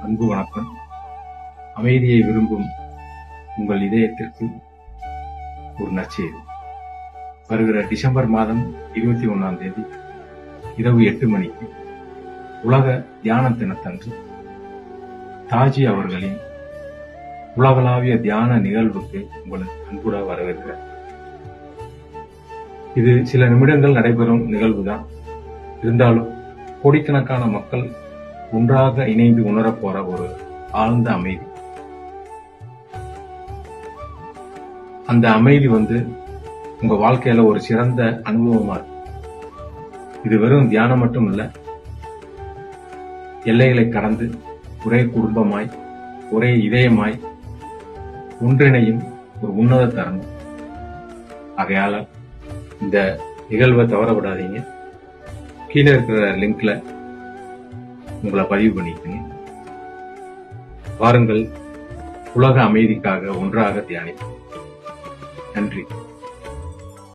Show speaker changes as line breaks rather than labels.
அன்பு வணக்கம். அமைதியை விரும்பும் உங்கள் இதயத்திற்கு ஒரு நற்செய்தி. வருகிற டிசம்பர் மாதம் 21ஆம் தேதி இரவு 8 மணிக்கு உலக தியான தினத்தன்று தாஜி அவர்களின் உலகளாவிய தியான நிகழ்வுக்கு உங்களை அன்புடன் வரவேற்கிறேன். இது சில நிமிடங்கள் நடைபெறும் நிகழ்வுதான். இருந்தாலும் கோடிக்கணக்கான மக்கள் ஒன்றாக இணைந்து உணரப்போற ஒரு ஆழ்ந்த அமைதி. அந்த அமைதி உங்க வாழ்க்கையில ஒரு சிறந்த அனுபவமா இருக்கு. இது வெறும் தியானம் மட்டும் இல்ல, எல்லைகளை கடந்து ஒரே குடும்பமாய் ஒரே இதயமாய் ஒன்றிணையும் ஒரு உன்னத தருணம். ஆகையால இந்த நிகழ்வை தவற விடாதீங்க. கீழே இருக்கிற லிங்க்ல உங்களை பதிவு பண்ணிக்கங்க. வாருங்கள், உலக அமைதிக்காக ஒன்றாக தியானிப்போம். நன்றி.